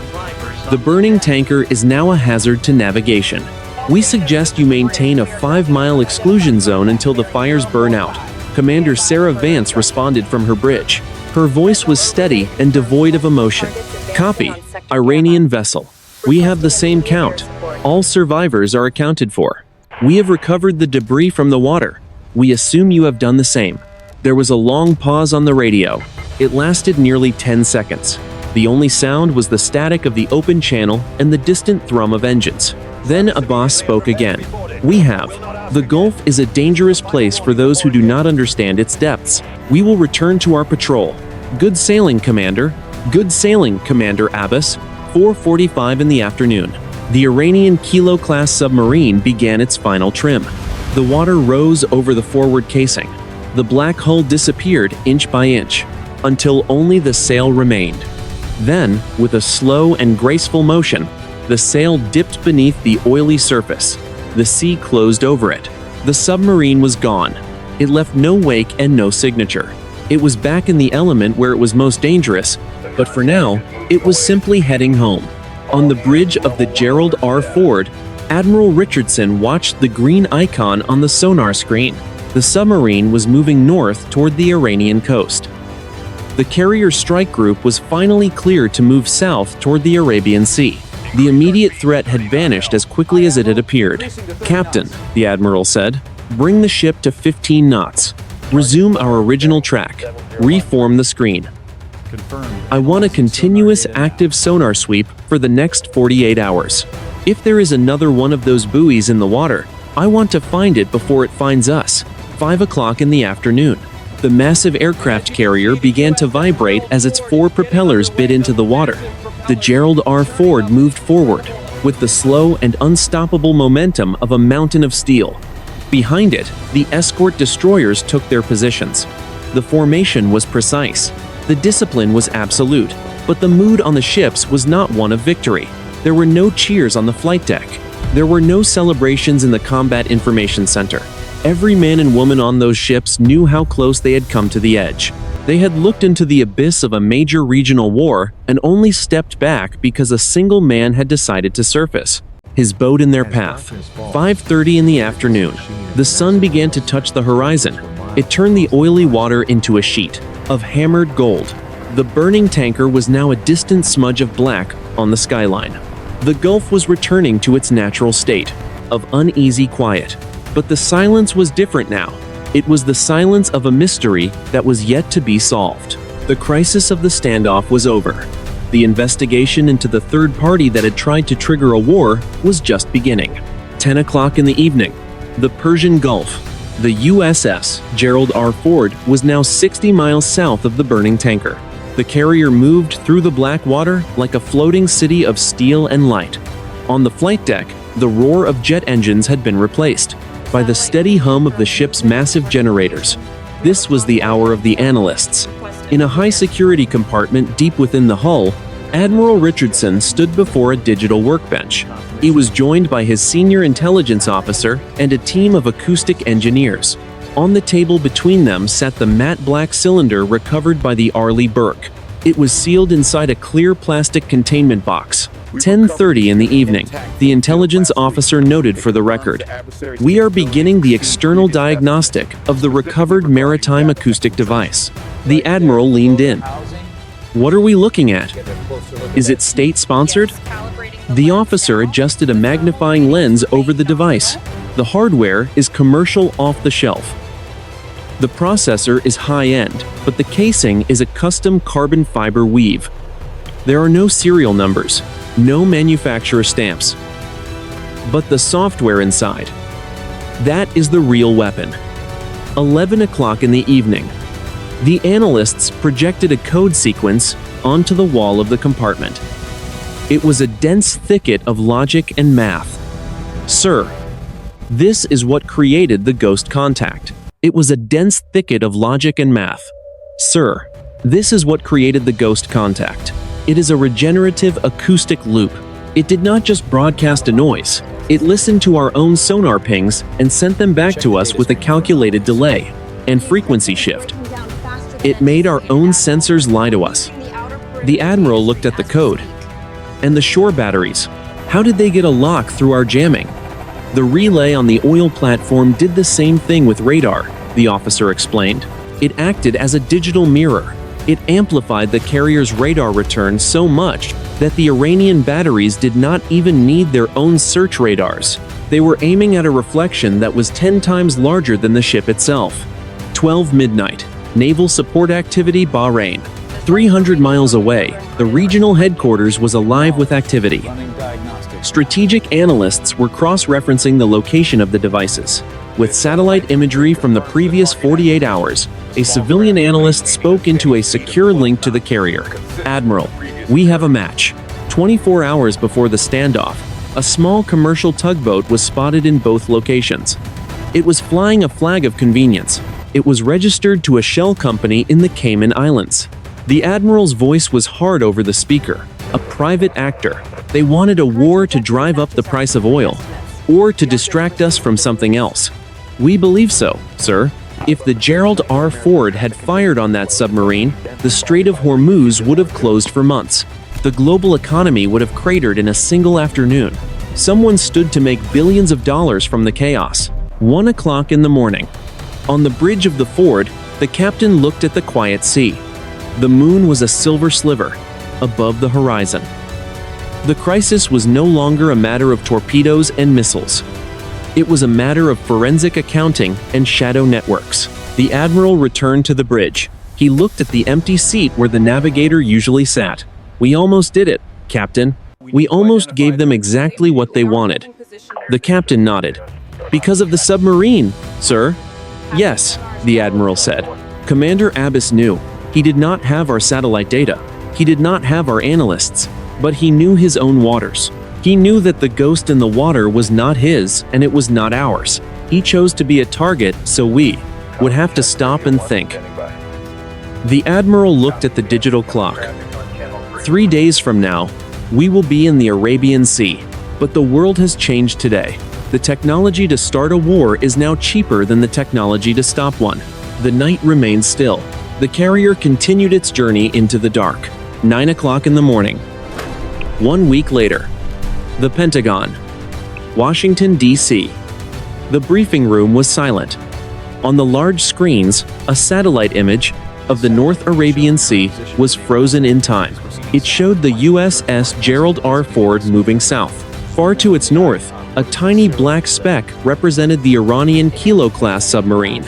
The burning tanker is now a hazard to navigation. We suggest you maintain a 5-mile exclusion zone until the fires burn out. Commander Sarah Vance responded from her bridge. Her voice was steady and devoid of emotion. "Copy, Iranian vessel. We have the same count. All survivors are accounted for. We have recovered the debris from the water. We assume you have done the same." There was a long pause on the radio. It lasted nearly 10 seconds. The only sound was the static of the open channel and the distant thrum of engines. Then Abbas spoke again. "We have. The Gulf is a dangerous place for those who do not understand its depths. We will return to our patrol." "Good sailing, Commander." "Good sailing, Commander Abbas." 4:45 in the afternoon. The Iranian Kilo-class submarine began its final trim. The water rose over the forward casing. The black hull disappeared inch by inch, until only the sail remained. Then, with a slow and graceful motion, the sail dipped beneath the oily surface. The sea closed over it. The submarine was gone. It left no wake and no signature. It was back in the element where it was most dangerous, but for now, it was simply heading home. On the bridge of the Gerald R. Ford, Admiral Richardson watched the green icon on the sonar screen. The submarine was moving north toward the Iranian coast. The carrier strike group was finally cleared to move south toward the Arabian Sea. The immediate threat had vanished as quickly as it had appeared. "Captain," the admiral said, "bring the ship to 15 knots. Resume our original track. Reform the screen. I want a continuous active sonar sweep for the next 48 hours. If there is another one of those buoys in the water, I want to find it before it finds us." 5 o'clock in the afternoon. The massive aircraft carrier began to vibrate as its 4 propellers bit into the water. The Gerald R. Ford moved forward, with the slow and unstoppable momentum of a mountain of steel. Behind it, the escort destroyers took their positions. The formation was precise. The discipline was absolute, but the mood on the ships was not one of victory. There were no cheers on the flight deck. There were no celebrations in the Combat Information Center. Every man and woman on those ships knew how close they had come to the edge. They had looked into the abyss of a major regional war and only stepped back because a single man had decided to surface. His boat in their path. 5:30 in the afternoon. The sun began to touch the horizon. It turned the oily water into a sheet of hammered gold. The burning tanker was now a distant smudge of black on the skyline. The Gulf was returning to its natural state of uneasy quiet. But the silence was different now. It was the silence of a mystery that was yet to be solved. The crisis of the standoff was over. The investigation into the third party that had tried to trigger a war was just beginning. 10 o'clock in the evening. The Persian Gulf. The USS Gerald R was now 60 miles south of the burning tanker. The carrier moved through the black water like a floating city of steel and light. On the flight deck, the roar of jet engines had been replaced by the steady hum of the ship's massive generators. This was the hour of the analysts. In a high-security compartment deep within the hull, Admiral Richardson stood before a digital workbench. He was joined by his senior intelligence officer and a team of acoustic engineers. On the table between them sat the matte black cylinder recovered by the Arleigh Burke. It was sealed inside a clear plastic containment box. 10:30 in the evening, the intelligence officer noted for the record, "We are beginning the external diagnostic of the recovered maritime acoustic device." The admiral leaned in. "What are we looking at? Is it state-sponsored?" The officer adjusted a magnifying lens over the device. "The hardware is commercial off-the-shelf. The processor is high-end, but the casing is a custom carbon fiber weave. There are no serial numbers. No manufacturer stamps. But the software inside, that is the real weapon." 11 o'clock in the evening. The analysts projected a code sequence onto the wall of the compartment. It was a dense thicket of logic and math. "Sir, this is what created the ghost contact." It was a dense thicket of logic and math. "Sir, this is what created the ghost contact. It is a regenerative acoustic loop. It did not just broadcast a noise. It listened to our own sonar pings and sent them back to us with a calculated delay and frequency shift. It made our own sensors lie to us." The admiral looked at the code. "And the shore batteries? How did they get a lock through our jamming?" "The relay on the oil platform did the same thing with radar," the officer explained. "It acted as a digital mirror. It amplified the carrier's radar return so much that the Iranian batteries did not even need their own search radars. They were aiming at a reflection that was 10 times larger than the ship itself." 12 midnight. Naval support activity Bahrain. 300 miles away, the regional headquarters was alive with activity. Strategic analysts were cross-referencing the location of the devices. With satellite imagery from the previous 48 hours, a civilian analyst spoke into a secure link to the carrier. "Admiral, we have a match." 24 hours before the standoff, a small commercial tugboat was spotted in both locations. It was flying a flag of convenience. It was registered to a shell company in the Cayman Islands. The admiral's voice was hard over the speaker. A private actor. They wanted a war to drive up the price of oil, or to distract us from something else. "We believe so, sir. If the Gerald R. had fired on that submarine, the Strait of Hormuz would have closed for months. The global economy would have cratered in a single afternoon. Someone stood to make billions of dollars from the chaos." 1 o'clock in the morning. On the bridge of the Ford, the captain looked at the quiet sea. The moon was a silver sliver above the horizon. The crisis was no longer a matter of torpedoes and missiles. It was a matter of forensic accounting and shadow networks. The admiral returned to the bridge. He looked at the empty seat where the navigator usually sat. "We almost did it, Captain. We almost gave them exactly what they wanted." The captain nodded. "Because of the submarine, sir?" "Yes," the admiral said. Commander Abbas knew. He did not have our satellite data. He did not have our analysts. But he knew his own waters. He knew that the ghost in the water was not his, and it was not ours. He chose to be a target, so we would have to stop and think. The admiral looked at the digital clock. 3 days from now, we will be in the Arabian Sea. But the world has changed today. The technology to start a war is now cheaper than the technology to stop one. The night remained still. The carrier continued its journey into the dark. 9 o'clock in the morning. 1 week later. The Pentagon. Washington, D.C. The briefing room was silent. On the large screens, a satellite image of the North Arabian Sea was frozen in time. It showed the USS Gerald R moving south. Far to its north, a tiny black speck represented the Iranian Kilo-class submarine.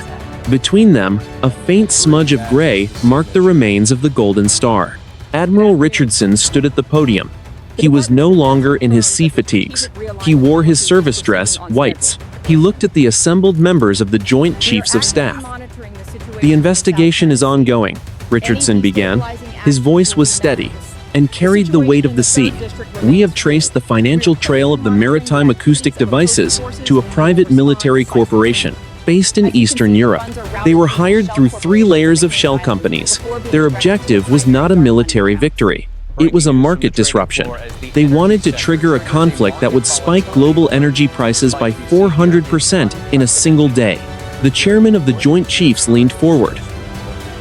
Between them, a faint smudge of gray marked the remains of the Golden Star. Admiral Richardson stood at the podium. He was no longer in his sea fatigues. He wore his service dress, whites. He looked at the assembled members of the Joint Chiefs of Staff. "The investigation is ongoing," Richardson began. His voice was steady and carried the weight of the sea. "We have traced the financial trail of the maritime acoustic devices to a private military corporation based in Eastern Europe. They were hired through 3 layers of shell companies. Their objective was not a military victory. It was a market disruption. They wanted to trigger a conflict that would spike global energy prices by 400% in a single day." The chairman of the Joint Chiefs leaned forward.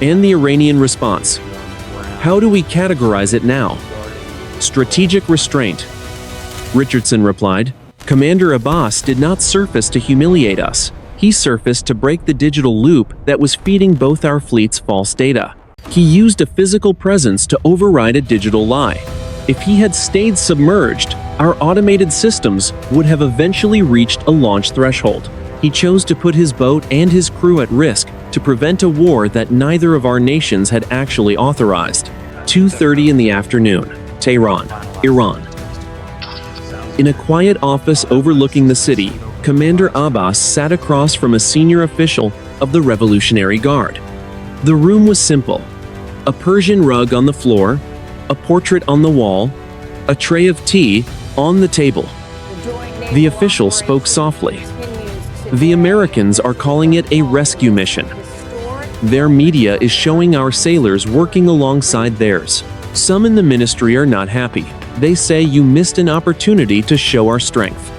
"And the Iranian response? How do we categorize it now?" "Strategic restraint," Richardson replied. "Commander Abbas did not surface to humiliate us. He surfaced to break the digital loop that was feeding both our fleet's false data. He used a physical presence to override a digital lie. If he had stayed submerged, our automated systems would have eventually reached a launch threshold. He chose to put his boat and his crew at risk to prevent a war that neither of our nations had actually authorized." 2:30 in the afternoon, Tehran, Iran. In a quiet office overlooking the city, Commander Abbas sat across from a senior official of the Revolutionary Guard. The room was simple. A Persian rug on the floor, a portrait on the wall, a tray of tea on the table. The official spoke softly. "The Americans are calling it a rescue mission. Their media is showing our sailors working alongside theirs. Some in the ministry are not happy. They say you missed an opportunity to show our strength."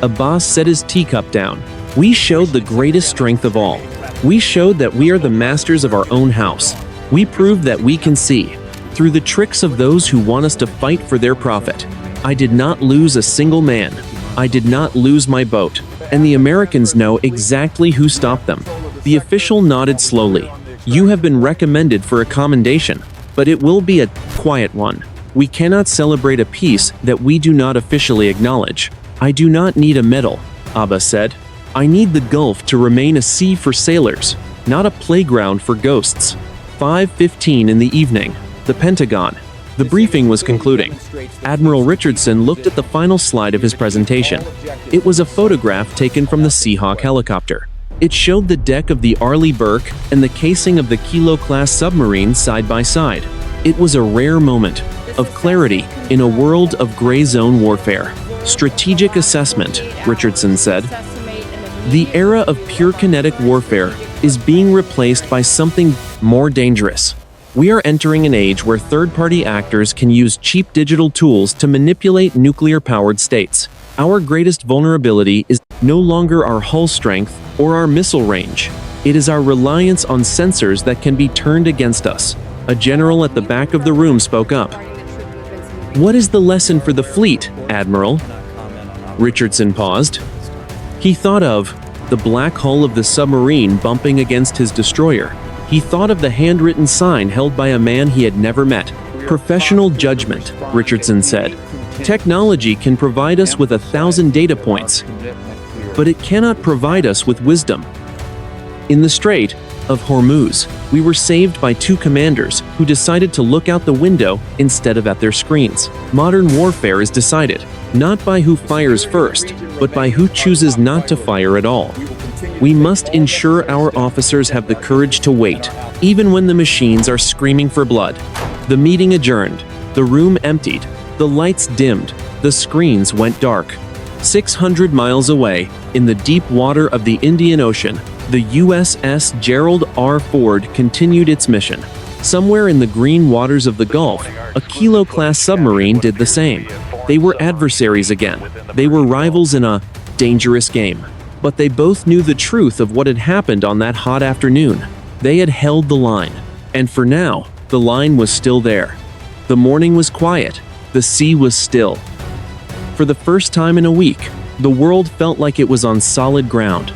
Abbas set his teacup down. "We showed the greatest strength of all. We showed that we are the masters of our own house. We proved that we can see through the tricks of those who want us to fight for their profit. I did not lose a single man. I did not lose my boat. And the Americans know exactly who stopped them." The official nodded slowly. "You have been recommended for a commendation, but it will be a quiet one. We cannot celebrate a peace that we do not officially acknowledge." "I do not need a medal," Abbas said. "I need the Gulf to remain a sea for sailors, not a playground for ghosts." 5:15 in the evening, the Pentagon. The briefing was concluding. Admiral Richardson looked at the final slide of his presentation. It was a photograph taken from the Seahawk helicopter. It showed the deck of the Arleigh Burke and the casing of the Kilo-class submarine side by side. It was a rare moment of clarity in a world of gray zone warfare. "Strategic assessment," Richardson said. "The era of pure kinetic warfare is being replaced by something more dangerous. We are entering an age where third-party actors can use cheap digital tools to manipulate nuclear-powered states. Our greatest vulnerability is no longer our hull strength or our missile range. It is our reliance on sensors that can be turned against us." A general at the back of the room spoke up. "What is the lesson for the fleet, Admiral?" Richardson paused. He thought of the black hull of the submarine bumping against his destroyer. He thought of the handwritten sign held by a man he had never met. "Professional judgment," Richardson said. "Technology can provide us with 1,000 data points, but it cannot provide us with wisdom." In the Strait of Hormuz, we were saved by 2 commanders who decided to look out the window instead of at their screens. Modern warfare is decided not by who fires first, but by who chooses not to fire at all. We must ensure our officers have the courage to wait, even when the machines are screaming for blood. The meeting adjourned. The room emptied. The lights dimmed. The screens went dark. 600 miles away, in the deep water of the Indian Ocean, the USS Gerald R. continued its mission. Somewhere in the green waters of the Gulf, a Kilo-class submarine did the same. They were adversaries again. They were rivals in a dangerous game. But they both knew the truth of what had happened on that hot afternoon. They had held the line, and for now, the line was still there. The morning was quiet, the sea was still. For the first time in a week, the world felt like it was on solid ground.